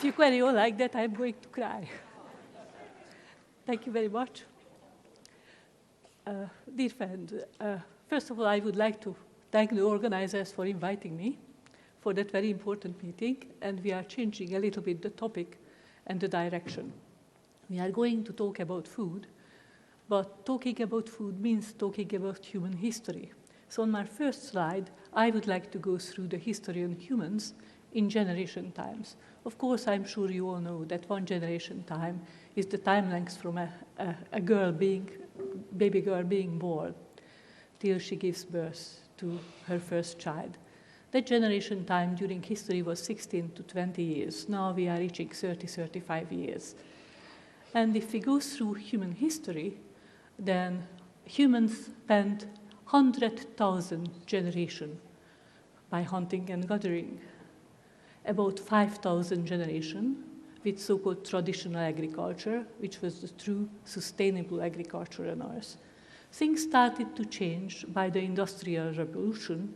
you carry on like that, I'm going to cry. Thank you very much. Dear friend, first of all, I would like to thank the organizers for inviting me for that very important meeting, and we are changing a little bit the topic and the direction. We are going to talk about food, but talking about food means talking about human history. So on my first slide, I would like to go through the history of humans in generation times. Of course, I'm sure you all know that one generation time is the time length from a baby girl being born till she gives birth to her first child. That generation time during history was 16 to 20 years. Now we are reaching 30, 35 years. And if we go through human history, then humans spent 100,000 generations by hunting and gathering, about 5,000 generations with so-called traditional agriculture, which was the true sustainable agriculture on Earth. Things started to change by the Industrial Revolution.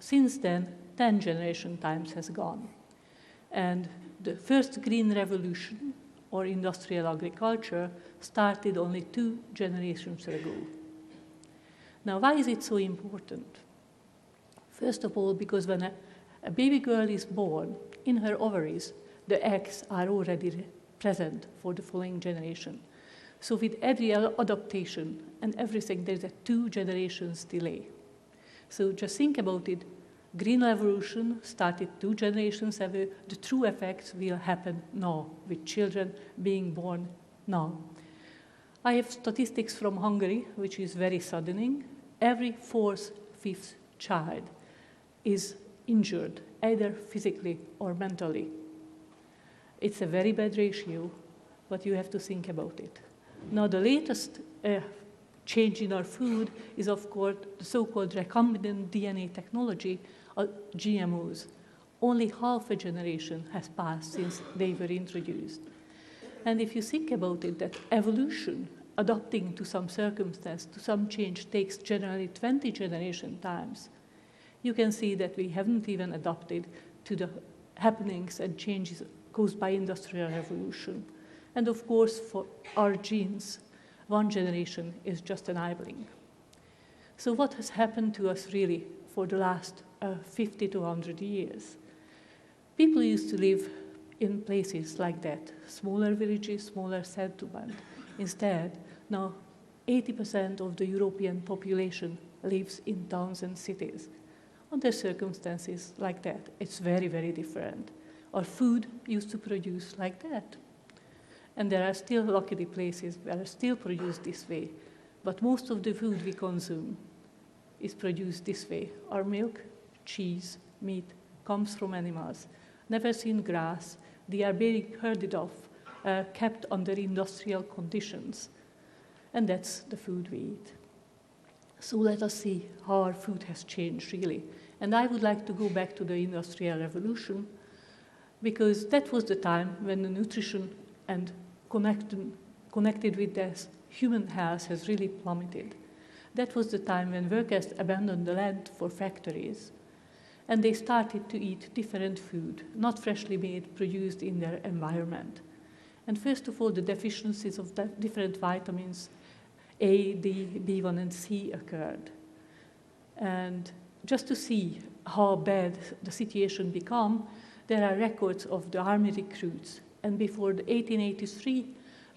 Since then, 10 generation times has gone. And the first green revolution, or industrial agriculture, started only 2 generations ago. Now, why is it so important? First of all, because when a baby girl is born, in her ovaries, the eggs are already present for the following generation. So with every adaptation and everything, there's a 2 generations delay. So just think about it. Green Revolution started 2 generations ago. The true effects will happen now, with children being born now. I have statistics from Hungary, which is very saddening. Every 4th, 5th child is injured, either physically or mentally. It's a very bad ratio, but you have to think about it. Now, the latest change in our food is, of course, the so-called recombinant DNA technology, or GMOs. Only half a generation has passed since they were introduced. And if you think about it, that evolution, adapting to some circumstance, to some change, takes generally 20 generation times, you can see that we haven't even adapted to the happenings and changes caused by Industrial Revolution. And of course, for our genes, 1 generation is just enabling. So what has happened to us really for the last 50 to 100 years? People used to live in places like that, smaller villages, smaller settlements. Instead, now 80% of the European population lives in towns and cities. Under circumstances like that, it's very, very different. Our food used to produce like that. And there are still luckily places where it's still produced this way. But most of the food we consume is produced this way. Our milk, cheese, meat comes from animals. Never seen grass. They are being herded off, kept under industrial conditions. And that's the food we eat. So let us see how our food has changed, really. And I would like to go back to the Industrial Revolution, because that was the time when the nutrition and connected with this human health has really plummeted. That was the time when workers abandoned the land for factories, and they started to eat different food, not freshly made, produced in their environment. And first of all, the deficiencies of the different vitamins A, D, B1, and C occurred. And just to see how bad the situation became, there are records of the army recruits. And before the 1883,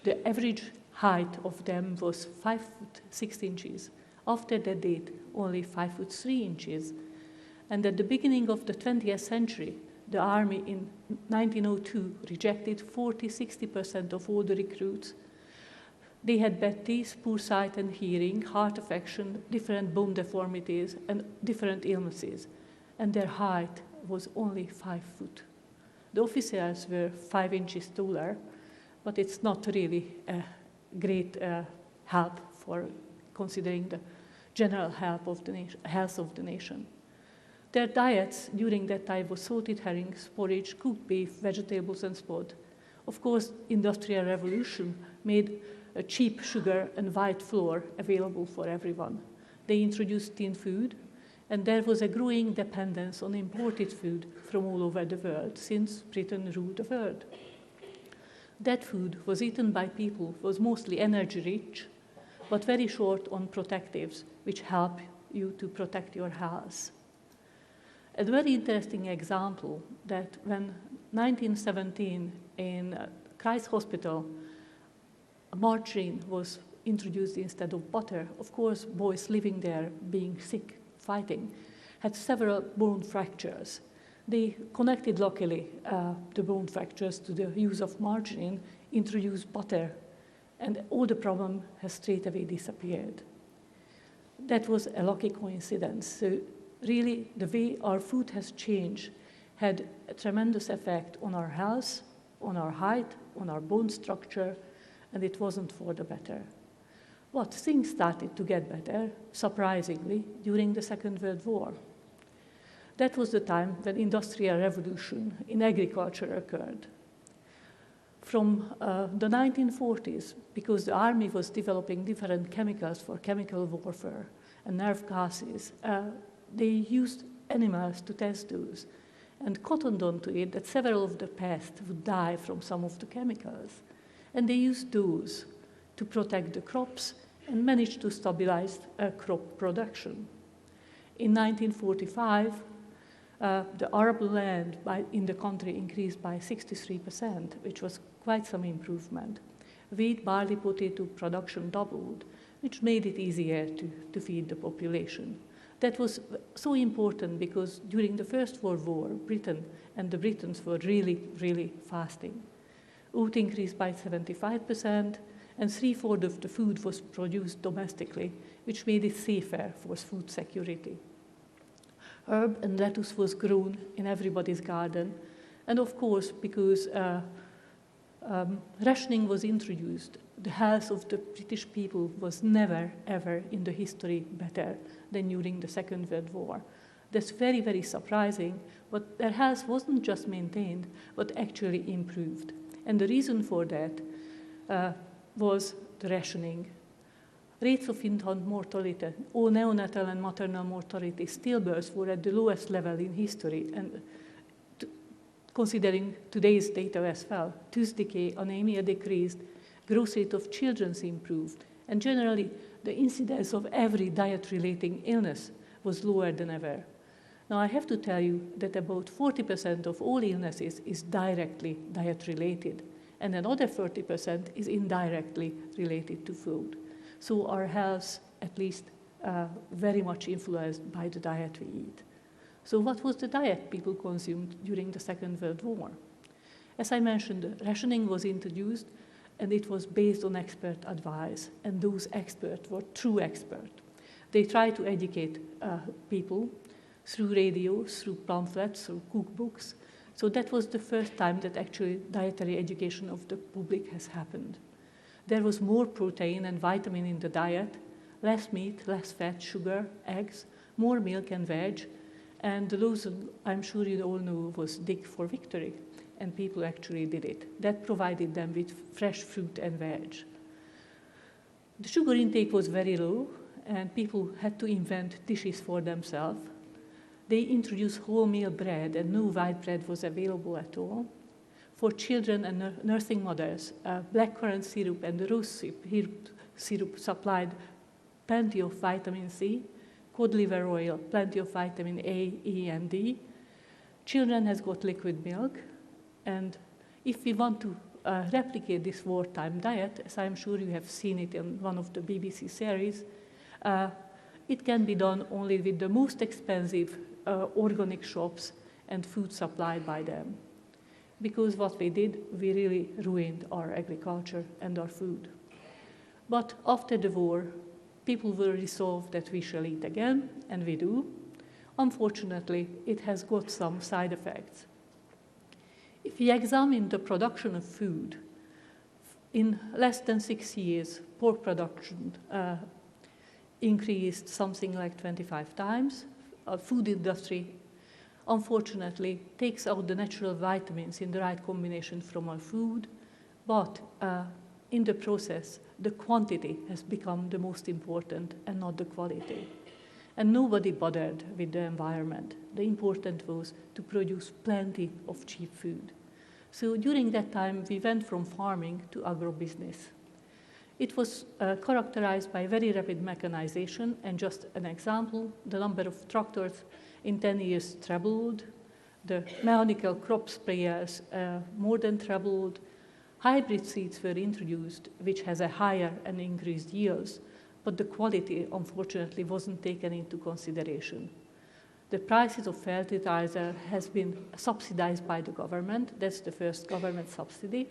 the average height of them was 5 foot 6 inches. After that date, only 5 foot 3 inches. And at the beginning of the 20th century, the army in 1902 rejected 40–60% of all the recruits. They had bad teeth, poor sight and hearing, heart affection, different bone deformities, and different illnesses. And their height was only 5 foot. The officers were 5 inches taller, but it's not really a great help for considering the general health of the nation. Their diets during that time was salted herrings, porridge, cooked beef, vegetables, and sport. Of course, Industrial Revolution made a cheap sugar and white flour available for everyone. They introduced tin food, And there was a growing dependence on imported food from all over the world, since Britain ruled the world. That food was eaten by people, was mostly energy-rich, but very short on protectives, which help you to protect your health. A very interesting example that when 1917 in Christ Hospital, margarine was introduced instead of butter, of course, boys living there, being sick, fighting, had several bone fractures. They connected luckily the bone fractures to the use of margarine, introduced butter, and all the problem has straight away disappeared. That was a lucky coincidence. So really, the way our food has changed had a tremendous effect on our health, on our height, on our bone structure, and it wasn't for the better. But things started to get better, surprisingly, during the Second World War. That was the time when industrial revolution in agriculture occurred. From the 1940s, because the army was developing different chemicals for chemical warfare and nerve gases, they used animals to test those and cottoned onto it that several of the pests would die from some of the chemicals. And they used those to protect the crops and managed to stabilize crop production. In 1945, the arable land in the country increased by 63%, which was quite some improvement. Wheat, barley, potato production doubled, which made it easier to feed the population. That was so important because during the First World War, Britain and the Britons were really, really fasting. Oat increased by 75%, and 3/4 of the food was produced domestically, which made it safer for food security. Herb and lettuce was grown in everybody's garden, and of course, because rationing was introduced, the health of the British people was never, ever in the history better than during the Second World War. That's very, very surprising, but their health wasn't just maintained, but actually improved. And the reason for that was the rationing. Rates of infant mortality, all neonatal and maternal mortality, stillbirths were at the lowest level in history, and considering today's data as well, tooth decay, anemia decreased, growth rate of children improved, and generally the incidence of every diet-related illness was lower than ever. Now I have to tell you that about 40% of all illnesses is directly diet-related, and another 30% is indirectly related to food. So our health, at least, very much influenced by the diet we eat. So what was the diet people consumed during the Second World War? As I mentioned, rationing was introduced, and it was based on expert advice, and those experts were true experts. They tried to educate people through radio, through pamphlets, through cookbooks. So that was the first time that actually dietary education of the public has happened. There was more protein and vitamin in the diet, less meat, less fat, sugar, eggs, more milk and veg, and the slogan, I'm sure you all know, was Dig for Victory, and people actually did it. That provided them with fresh fruit and veg. The sugar intake was very low, and people had to invent dishes for themselves. They introduced wholemeal bread, and no white bread was available at all. For children and nursing mothers, blackcurrant syrup and rose syrup supplied plenty of vitamin C, cod liver oil, plenty of vitamin A, E, and D. Children has got liquid milk, and if we want to replicate this wartime diet, as I'm sure you have seen it in one of the BBC series, it can be done only with the most expensive organic shops and food supplied by them. Because what we did, we really ruined our agriculture and our food. But after the war, people were resolved that we shall eat again, and we do. Unfortunately, it has got some side effects. If we examine the production of food, in less than 6 years, pork production increased something like 25 times. Our food industry, unfortunately, takes out the natural vitamins in the right combination from our food, but in the process, the quantity has become the most important and not the quality. And nobody bothered with the environment. The important was to produce plenty of cheap food. So during that time, we went from farming to agrobusiness. It was characterized by very rapid mechanization, and just an example, the number of tractors in 10 years trebled, the mechanical crop sprayers more than trebled, hybrid seeds were introduced, which has a higher and increased yields, but the quality, unfortunately, wasn't taken into consideration. The prices of fertilizer has been subsidized by the government. That's the first government subsidy.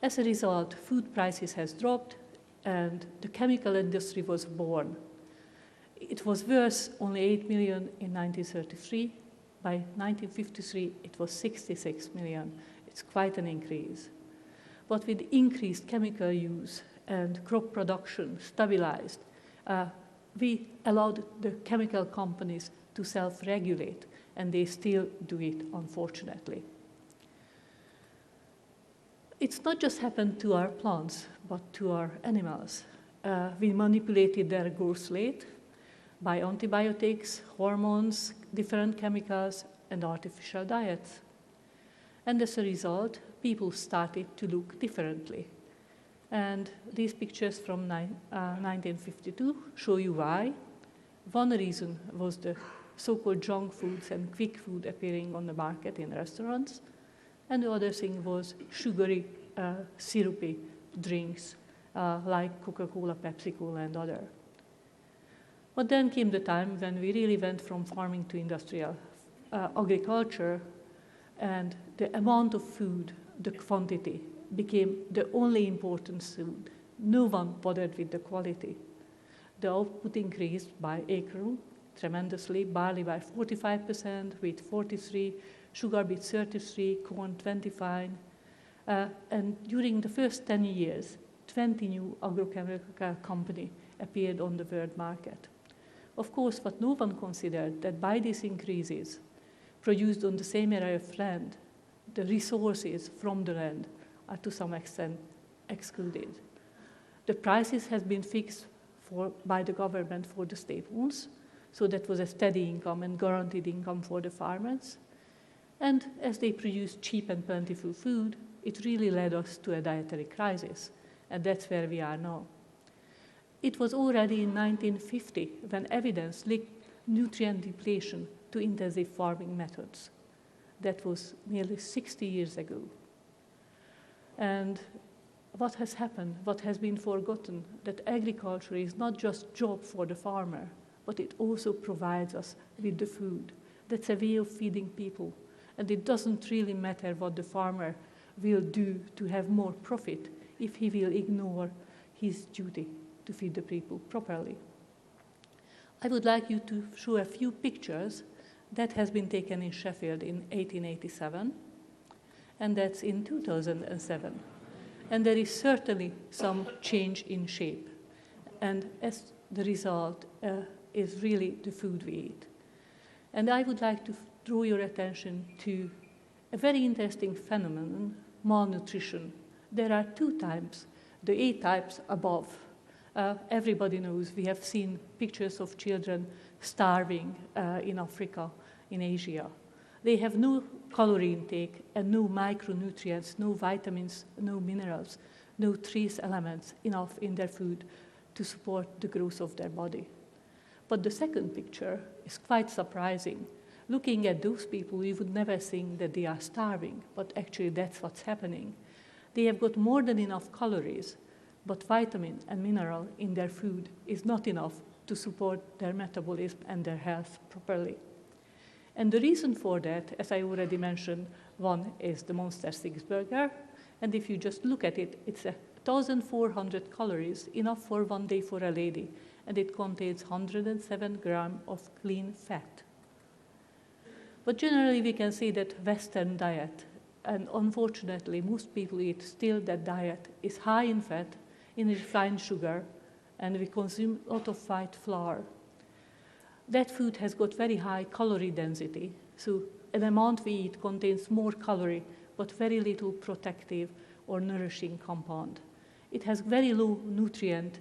As a result, food prices has dropped, and the chemical industry was born. It was worth only 8 million in 1933. By 1953, it was 66 million. It's quite an increase. But with increased chemical use and crop production stabilized, we allowed the chemical companies to self-regulate, and they still do it, unfortunately. It's not just happened to our plants, but to our animals. We manipulated their growth rate by antibiotics, hormones, different chemicals, and artificial diets. And as a result, people started to look differently. And these pictures from 1952 show you why. One reason was the so-called junk foods and quick food appearing on the market in restaurants. And the other thing was sugary, syrupy drinks like Coca-Cola, Pepsi-Cola, and other. But then came the time when we really went from farming to industrial agriculture, and the amount of food, the quantity, became the only important food. No one bothered with the quality. The output increased by acre tremendously, barley by 45%, wheat 43%, sugar beet 33%, corn 25%. And during the first 10 years, 20 new agrochemical companies appeared on the world market. Of course, what no one considered that by these increases, produced on the same area of land, the resources from the land are to some extent excluded. The prices have been fixed by the government for the staples, so that was a steady income and guaranteed income for the farmers. And as they produced cheap and plentiful food, it really led us to a dietary crisis, and that's where we are now. It was already in 1950 when evidence linked nutrient depletion to intensive farming methods. That was nearly 60 years ago. And what has happened, what has been forgotten, that agriculture is not just a job for the farmer, but it also provides us with the food. That's a way of feeding people. And it doesn't really matter what the farmer will do to have more profit if he will ignore his duty to feed the people properly. I would like you to show a few pictures that has been taken in Sheffield in 1887, and that's in 2007. And there is certainly some change in shape. And as the result is really the food we eat. And I would like to draw your attention to a very interesting phenomenon, malnutrition. There are two types, the A types above. Everybody knows, we have seen pictures of children starving in Africa, in Asia. They have no calorie intake and no micronutrients, no vitamins, no minerals, no trace elements enough in their food to support the growth of their body. But the second picture is quite surprising. Looking at those people, you would never think that they are starving, but actually that's what's happening. They have got more than enough calories, but vitamin and mineral in their food is not enough to support their metabolism and their health properly. And the reason for that, as I already mentioned, one is the Monster 6 burger, and if you just look at it, it's 1,400 calories, enough for one day for a lady, and it contains 107 grams of clean fat. But generally we can see that Western diet, and unfortunately most people eat still that diet, is high in fat, in refined sugar, and we consume a lot of white flour. That food has got very high calorie density, so an amount we eat contains more calorie, but very little protective or nourishing compound. It has very low nutrient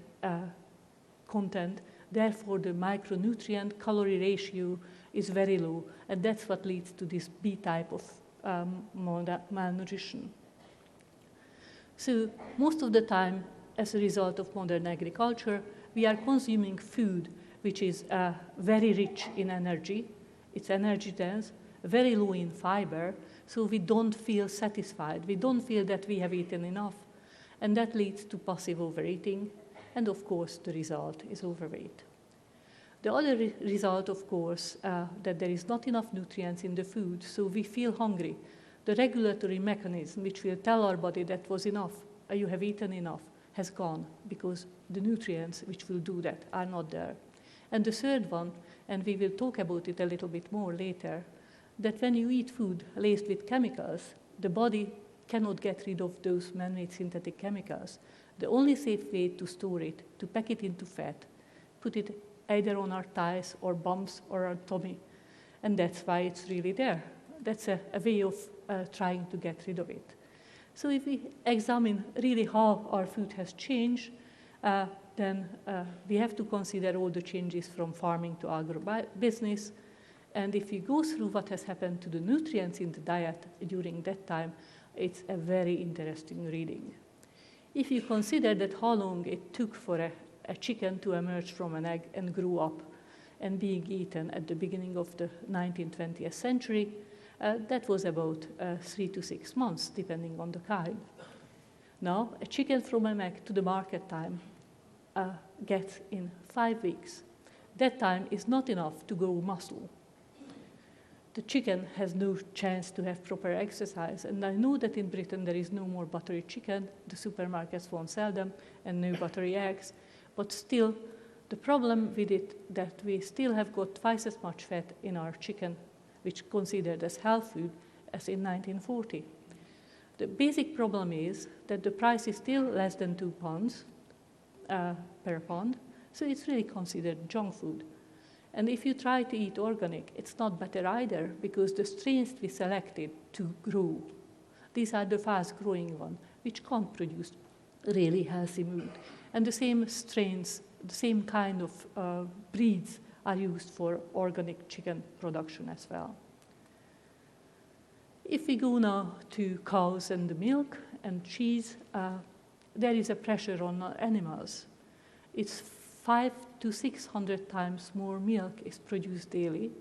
content Therefore, the micronutrient-calorie ratio is very low, and that's what leads to this B type of malnutrition. So most of the time, as a result of modern agriculture, we are consuming food which is very rich in energy, it's energy dense, very low in fiber, so we don't feel satisfied. We don't feel that we have eaten enough. And that leads to passive overeating, and of course the result is overweight. The other result, of course, that there is not enough nutrients in the food, so we feel hungry. The regulatory mechanism which will tell our body that was enough, you have eaten enough, has gone, because the nutrients which will do that are not there. And the third one, and we will talk about it a little bit more later, that when you eat food laced with chemicals, the body cannot get rid of those man-made synthetic chemicals. The only safe way to store it, to pack it into fat, put it either on our thighs or bumps or our tummy, and that's why it's really there. That's a way of trying to get rid of it. So if we examine really how our food has changed, then we have to consider all the changes from farming to agribusiness. And if we go through what has happened to the nutrients in the diet during that time, it's a very interesting reading. If you consider that how long it took for a chicken to emerge from an egg and grew up and being eaten at the beginning of the 19th, 20th century, that was about 3 to 6 months, depending on the kind. Now, a chicken from an egg to the market time gets in 5 weeks. That time is not enough to grow muscle. The chicken has no chance to have proper exercise, and I know that in Britain there is no more buttery chicken, the supermarkets won't sell them, and no buttery eggs, but still, the problem with it that we still have got twice as much fat in our chicken, which considered as health food, as in 1940. The basic problem is that the price is still less than £2 per pound, so it's really considered junk food. And if you try to eat organic, it's not better either, because the strains we selected to grow, these are the fast-growing ones, which can't produce really healthy meat. And the same strains, the same kind of breeds are used for organic chicken production as well. If we go now to cows and the milk and cheese, there is a pressure on animals. It's 500 to 600 times more milk is produced daily.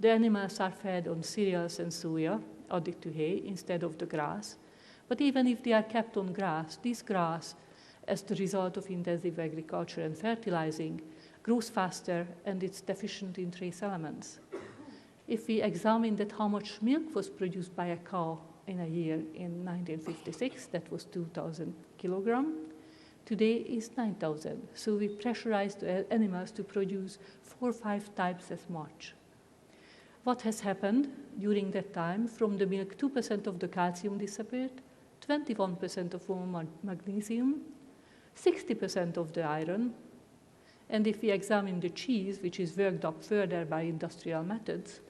The animals are fed on cereals and soya, added to hay, instead of the grass. But even if they are kept on grass, this grass, as the result of intensive agriculture and fertilizing, grows faster and it's deficient in trace elements. If we examine that how much milk was produced by a cow in a year in 1956, that was 2,000 kilograms. Today is 9,000. So we pressurized the animals to produce 4 or 5 times as much. What has happened during that time? From the milk, 2% of the calcium disappeared, 21% of all magnesium, 60% of the iron. And if we examine the cheese, which is worked up further by industrial methods,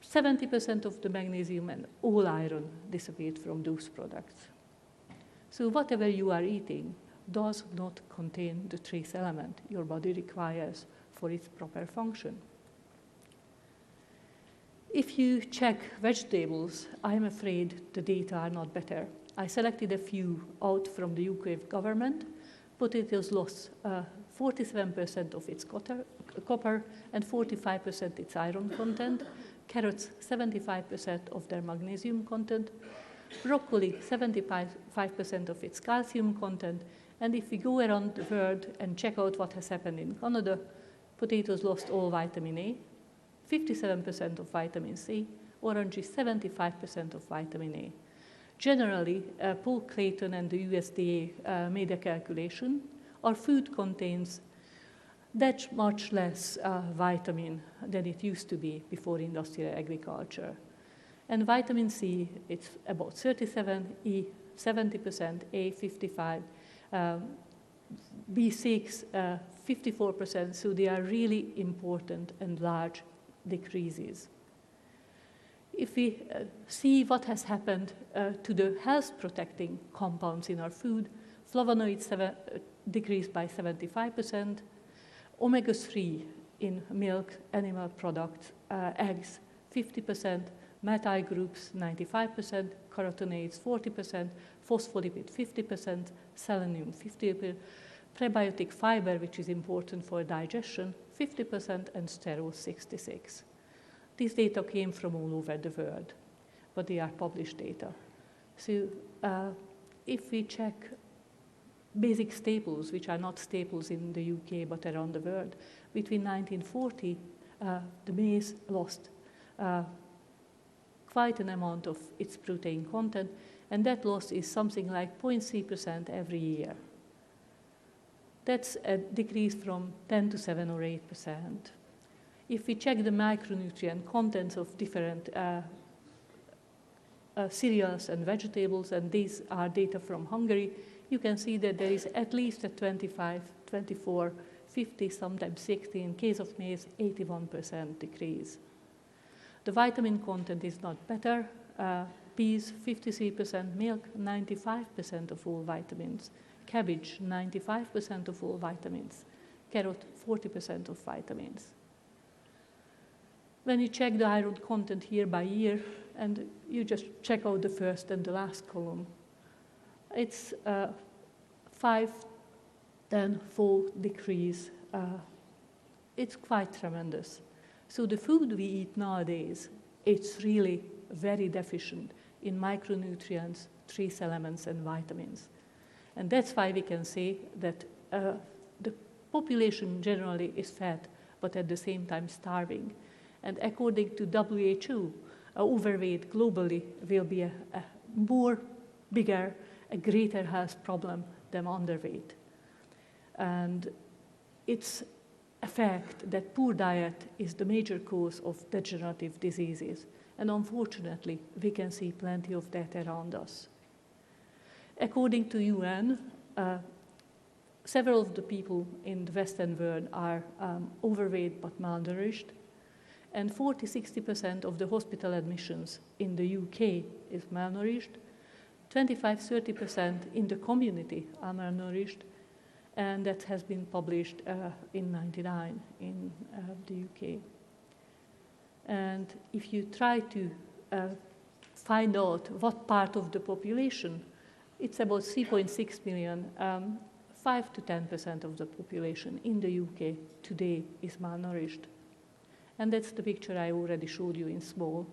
70% of the magnesium and all iron disappeared from those products. So whatever you are eating does not contain the trace element your body requires for its proper function. If you check vegetables, I'm afraid the data are not better. I selected a few out from the UK government. Potatoes lost 47% of its copper and 45% its iron content. Carrots, 75% of their magnesium content. Broccoli, 75% of its calcium content. And if we go around the world and check out what has happened in Canada, potatoes lost all vitamin A, 57% of vitamin C, oranges 75% of vitamin A. Generally, Paul Clayton and the USDA made a calculation. Our food contains that much less vitamin than it used to be before industrial agriculture. And vitamin C, it's about 37, E 70%, A 55, B6 54%, so they are really important and large decreases. If we see what has happened to the health-protecting compounds in our food, flavonoids decreased by 75%, Omega-3 in milk, animal products, eggs, 50%, methyl groups, 95%, carotenoids, 40%, phospholipid, 50%, selenium, 50%, prebiotic fiber, which is important for digestion, 50%, and sterol, 66%. These data came from all over the world, but they are published data. So if we check basic staples, which are not staples in the UK but around the world, between 1940, the maize lost quite an amount of its protein content, and that loss is something like 0.3% every year. That's a decrease from 10 to 7 or 8%. If we check the micronutrient contents of different cereals and vegetables, and these are data from Hungary, you can see that there is at least a 25, 24, 50, sometimes 60, in case of maize, 81% decrease. The vitamin content is not better. Peas, 53%, milk, 95% of all vitamins. Cabbage, 95% of all vitamins. Carrot, 40% of vitamins. When you check the iron content year by year, and you just check out the first and the last column, it's 5-10-fold decrease. It's quite tremendous. So the food we eat nowadays, it's really very deficient in micronutrients, trace elements, and vitamins. And that's why we can say that the population generally is fat, but at the same time starving. And according to WHO, overweight globally will be a bigger, a greater health problem than underweight. And it's a fact that poor diet is the major cause of degenerative diseases. And unfortunately, we can see plenty of that around us. According to UN, several of the people in the Western world are overweight but malnourished. And 40-60% of the hospital admissions in the UK is malnourished. 25-30% in the community are malnourished. And that has been published in '99 in the UK. And if you try to find out what part of the population, it's about 3.6 million, 5 to 10% of the population in the UK today is malnourished. And that's the picture I already showed you in small,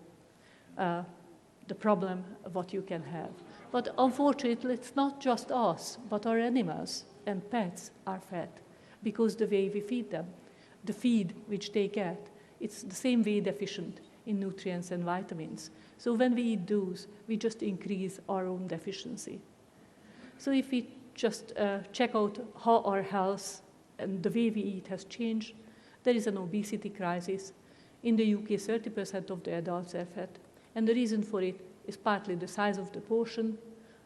the problem, what you can have. But unfortunately, it's not just us, but our animals and pets are fat because the way we feed them, the feed which they get, it's the same way deficient in nutrients and vitamins. So when we eat those, we just increase our own deficiency. So if we just check out how our health and the way we eat has changed, there is an obesity crisis. In the UK, 30% of the adults are fat. And the reason for it is partly the size of the portion,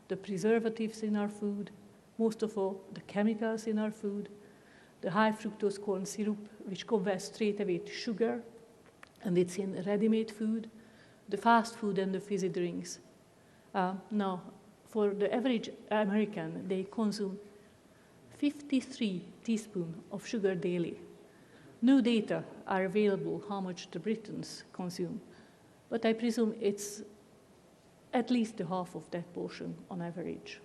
the preservatives in our food, most of all, the chemicals in our food, the high fructose corn syrup, which converts straight away to sugar, and it's in ready-made food, the fast food and the fizzy drinks. Now, for the average American, they consume 53 teaspoons of sugar daily. No data are available how much the Britons consume, but I presume it's at least the half of that portion on average.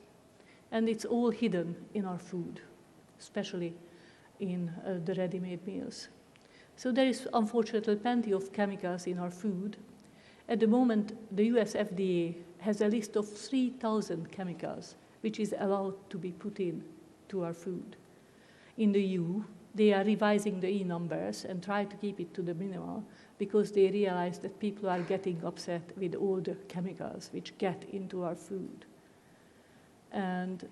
And it's all hidden in our food, especially in the ready-made meals. So there is unfortunately plenty of chemicals in our food. At the moment, the US FDA has a list of 3,000 chemicals which is allowed to be put in to our food. In the EU, they are revising the E numbers and try to keep it to the minimal because they realize that people are getting upset with all the chemicals which get into our food. And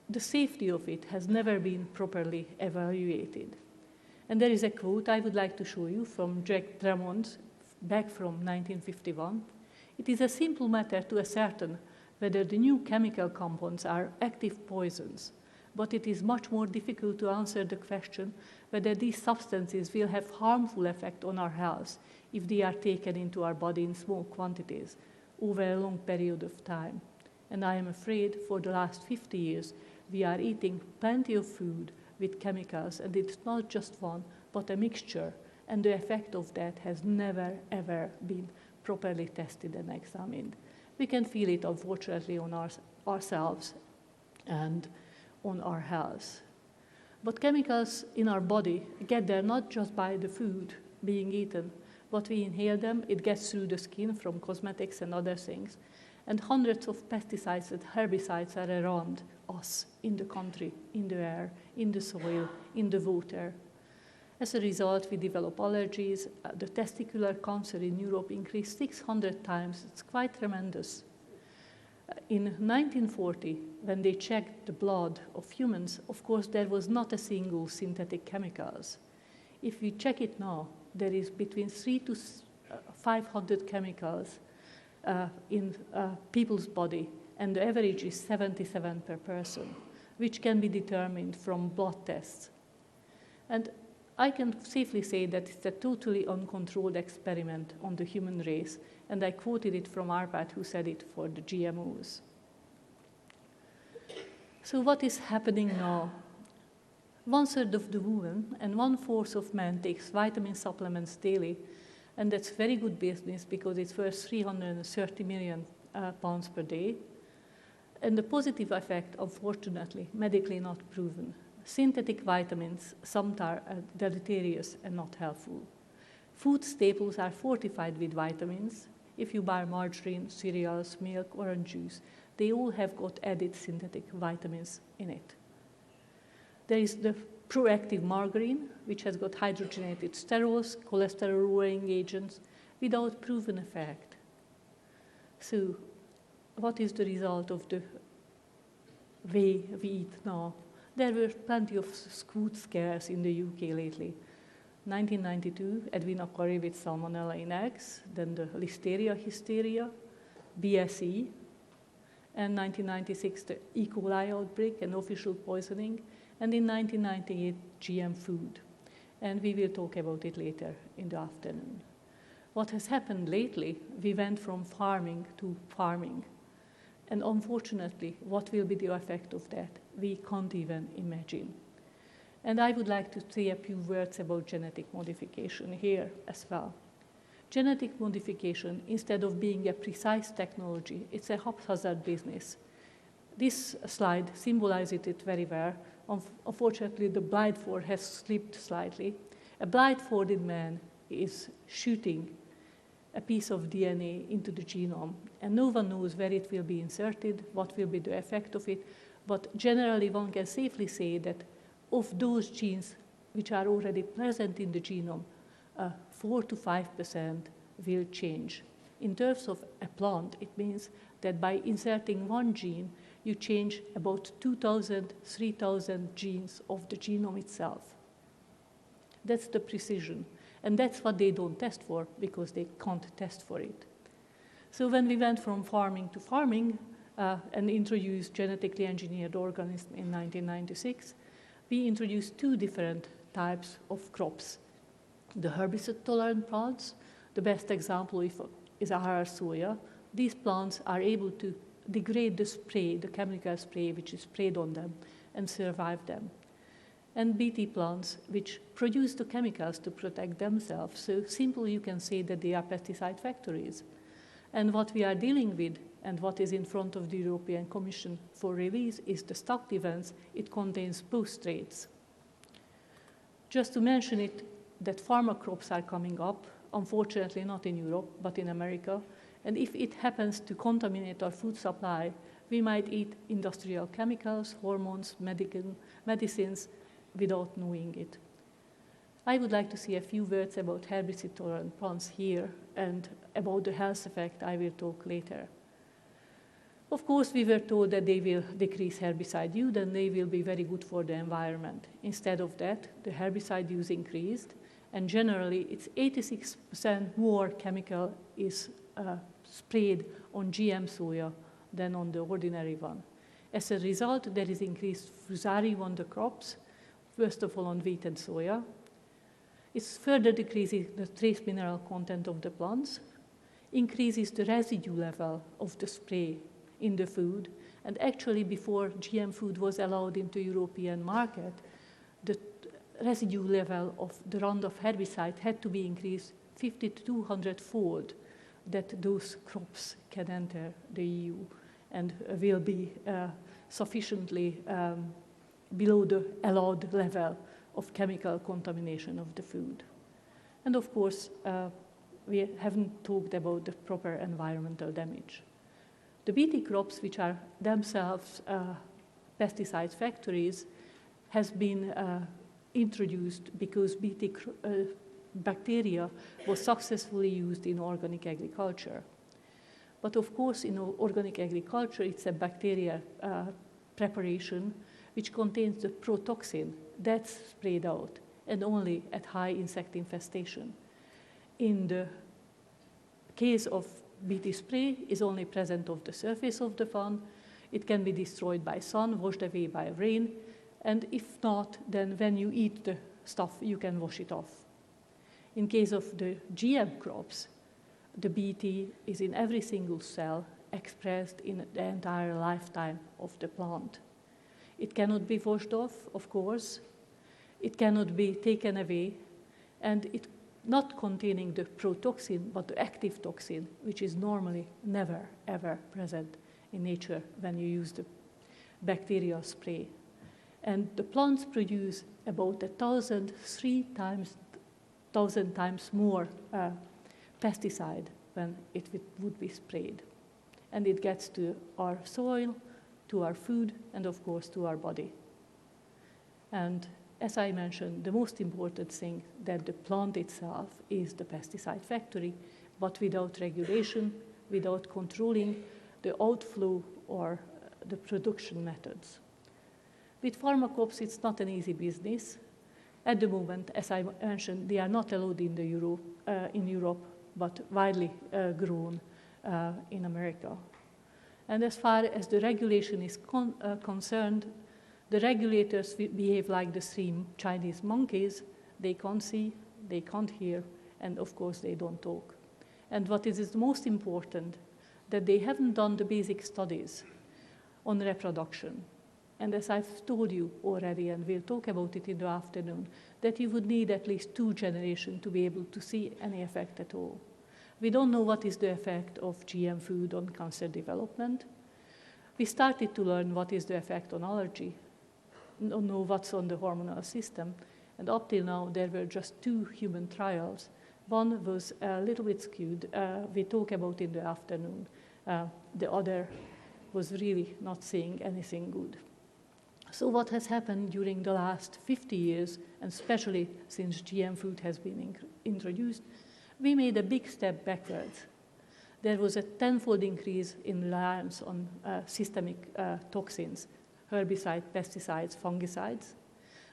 the safety of it has never been properly evaluated. And there is a quote I would like to show you from Jack Drummond, back from 1951. It is a simple matter to ascertain whether the new chemical compounds are active poisons, but it is much more difficult to answer the question whether these substances will have harmful effect on our health if they are taken into our body in small quantities over a long period of time. And I am afraid for the last 50 years, we are eating plenty of food with chemicals, and it's not just one, but a mixture, and the effect of that has never, ever been properly tested and examined. We can feel it, unfortunately, on ourselves and on our health. But chemicals in our body get there not just by the food being eaten, but we inhale them, it gets through the skin from cosmetics and other things, and hundreds of pesticides and herbicides are around us in the country, in the air, in the soil, in the water. As a result, we develop allergies. The testicular cancer in Europe increased 600 times. It's quite tremendous. In 1940, when they checked the blood of humans, of course, there was not a single synthetic chemicals. If we check it now, there is between 300 to 500 chemicals in people's body, and the average is 77 per person, which can be determined from blood tests. And I can safely say that it's a totally uncontrolled experiment on the human race, and I quoted it from Arpad, who said it for the GMOs. So what is happening now? 1/3 of the women and 1/4 of men takes vitamin supplements daily, and that's very good business because it's worth 330 million pounds per day. And the positive effect, unfortunately, medically not proven. Synthetic vitamins, some are deleterious and not helpful. Food staples are fortified with vitamins. If you buy margarine, cereals, milk, orange juice, they all have got added synthetic vitamins in it. There is the proactive margarine, which has got hydrogenated sterols, cholesterol-lowering agents, without proven effect. So, what is the result of the way we eat now? There were plenty of food scares in the UK lately. 1992, Edwina curry with salmonella in eggs, then the listeria hysteria, BSE, and 1996, the E. coli outbreak and official poisoning, and in 1998, GM food. And we will talk about it later in the afternoon. What has happened lately, we went from farming to pharming. And unfortunately, what will be the effect of that? We can't even imagine. And I would like to say a few words about genetic modification here as well. Genetic modification, instead of being a precise technology, it's a haphazard business. This slide symbolizes it very well. Unfortunately, the blindfold has slipped slightly. A blindfolded man is shooting a piece of DNA into the genome, and no one knows where it will be inserted, what will be the effect of it, but generally one can safely say that of those genes which are already present in the genome, 4 to 5% will change. In terms of a plant, it means that by inserting one gene, you change about 2,000, 3,000 genes of the genome itself. That's the precision. And that's what they don't test for, because they can't test for it. So when we went from farming to farming and introduced genetically engineered organisms in 1996, we introduced 2 different types of crops. The herbicide-tolerant plants, the best example is Ahar soya. These plants are able to degrade the spray, the chemical spray which is sprayed on them, and survive them. And BT plants, which produce the chemicals to protect themselves. So simply you can say that they are pesticide factories. And what we are dealing with, and what is in front of the European Commission for release, is the stock defense. It contains both traits. Just to mention it, that pharma crops are coming up, unfortunately not in Europe, but in America. And if it happens to contaminate our food supply, we might eat industrial chemicals, hormones, medicines, without knowing it. I would like to say a few words about herbicide-tolerant plants here, and about the health effect I will talk later. Of course, we were told that they will decrease herbicide use and they will be very good for the environment. Instead of that, the herbicide use increased, and generally it's 86% more chemical is sprayed on GM soya than on the ordinary one. As a result, there is increased fusarium on the crops, first of all on wheat and soya. It's further decreasing the trace mineral content of the plants, increases the residue level of the spray in the food, and actually before GM food was allowed into European market, the residue level of the Roundup herbicide had to be increased 50 to 200-fold that those crops can enter the EU and will be sufficiently below the allowed level of chemical contamination of the food. And of course, we haven't talked about the proper environmental damage. The BT crops, which are themselves pesticide factories, has been introduced because BT bacteria was successfully used in organic agriculture. But of course, in organic agriculture, it's a bacteria preparation which contains the protoxin that's sprayed out, and only at high insect infestation. In the case of BT spray, is only present on the surface of the farm. It can be destroyed by sun, washed away by rain, and if not, then when you eat the stuff, you can wash it off. In case of the GM crops, the BT is in every single cell expressed in the entire lifetime of the plant. It cannot be washed off, of course. It cannot be taken away, and it not containing the protoxin, but the active toxin, which is normally never, ever present in nature when you use the bacterial spray. And the plants produce about 1,000 times more pesticide when it would be sprayed. And it gets to our soil, to our food, and of course to our body. And as I mentioned, the most important thing that the plant itself is the pesticide factory, but without regulation, without controlling the outflow or the production methods. With pharmaceuticals, it's not an easy business. At the moment, as I mentioned, they are not allowed in Europe, but widely grown in America. And as far as the regulation is concerned, the regulators behave like the three Chinese monkeys. They can't see, they can't hear, and of course they don't talk. And what is most important, that they haven't done the basic studies on reproduction. And as I've told you already, and we'll talk about it in the afternoon, that you would need at least 2 generations to be able to see any effect at all. We don't know what is the effect of GM food on cancer development. We started to learn what is the effect on allergy, don't know what's on the hormonal system, and up till now there were just 2 human trials. One was a little bit skewed, we talk about in the afternoon. The other was really not saying anything good. So what has happened during the last 50 years, and especially since GM food has been introduced, we made a big step backwards. There was a 10-fold increase in reliance on systemic toxins, herbicides, pesticides, fungicides.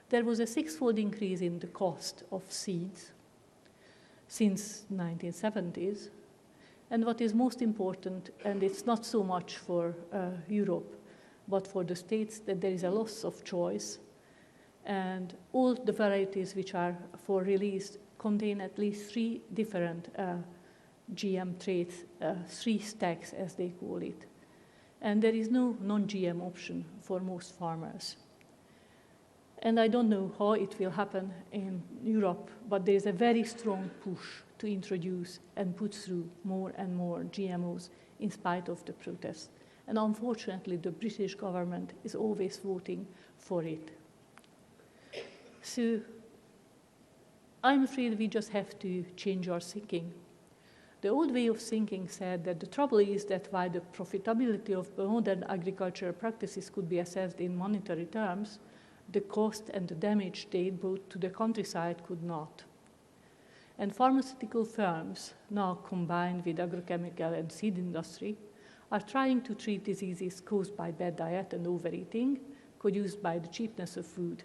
There was a 6-fold increase in the cost of seeds since 1970s. And what is most important, and it's not so much for Europe, but for the States, that there is a loss of choice. And all the varieties which are for release contain at least 3 different GM traits, 3 stacks as they call it. And there is no non-GM option for most farmers. And I don't know how it will happen in Europe, but there is a very strong push to introduce and put through more and more GMOs in spite of the protests. And unfortunately, the British government is always voting for it. So I'm afraid we just have to change our thinking. The old way of thinking said that the trouble is that while the profitability of modern agricultural practices could be assessed in monetary terms, the cost and the damage they brought to the countryside could not. And pharmaceutical firms, now combined with agrochemical and seed industry, are trying to treat diseases caused by bad diet and overeating, caused by the cheapness of food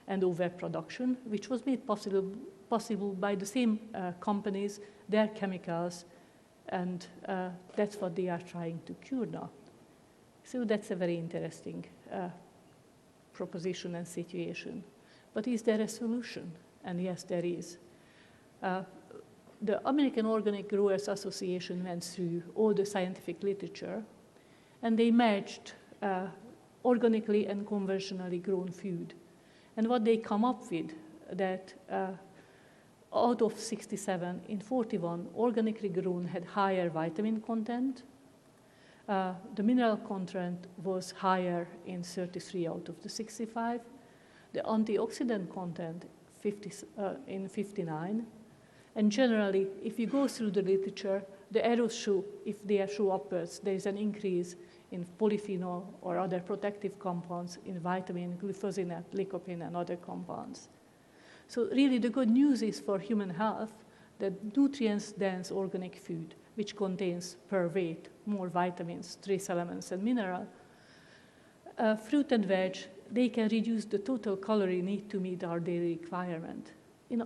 and overproduction, which was made possible by the same companies, their chemicals, and that's what they are trying to cure now. So that's a very interesting proposition and situation. But is there a solution? And yes, there is. The American Organic Growers Association went through all the scientific literature, and they matched organically and conventionally grown food. And what they come up with, that out of 67, in 41, organically grown had higher vitamin content. The mineral content was higher in 33 out of the 65. The antioxidant content in 59. And generally, if you go through the literature, the arrows show, if they show upwards, there is an increase in polyphenol or other protective compounds in vitamin, glufosinate, lycopene, and other compounds. So really the good news is for human health that nutrients-dense organic food, which contains per weight more vitamins, trace elements, and mineral, fruit and veg, they can reduce the total calorie need to meet our daily requirement. In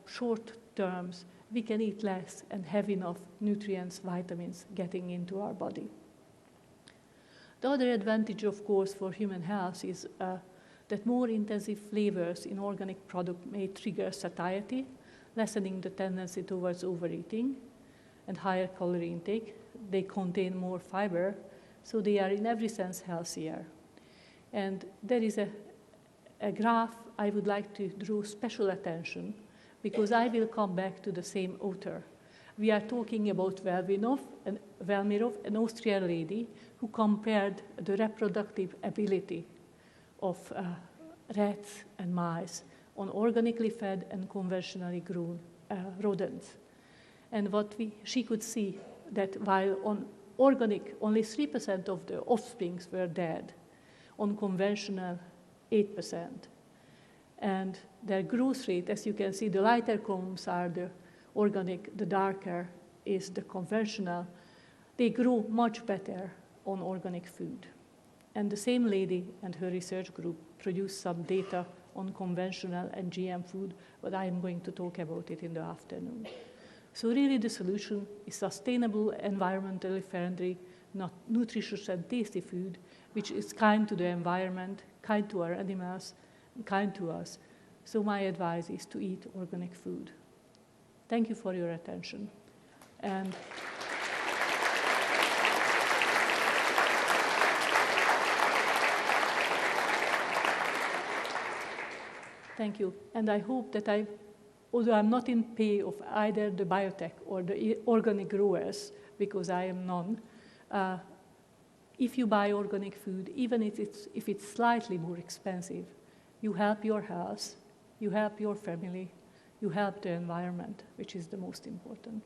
short terms, we can eat less and have enough nutrients, vitamins getting into our body. The other advantage, of course, for human health is that more intensive flavors in organic product may trigger satiety, lessening the tendency towards overeating and higher calorie intake. They contain more fiber, so they are in every sense healthier. And there is a graph I would like to draw special attention, because I will come back to the same author. We are talking about Velmirov, an Austrian lady who compared the reproductive ability of rats and mice on organically fed and conventionally grown rodents. And she could see that while on organic, only 3% of the offsprings were dead, on conventional, 8%. And their growth rate, as you can see, the lighter columns are the organic, the darker is the conventional. They grow much better on organic food. And the same lady and her research group produced some data on conventional and GM food, but I am going to talk about it in the afternoon. So really the solution is sustainable, environmentally friendly, not nutritious and tasty food, which is kind to the environment, kind to our animals, kind to us. So my advice is to eat organic food. Thank you for your attention. And thank you. And I hope that although I'm not in pay of either the biotech or the organic growers, because I am none, if you buy organic food, even if it's slightly more expensive, you help your health, you help your family, you help the environment, which is the most important.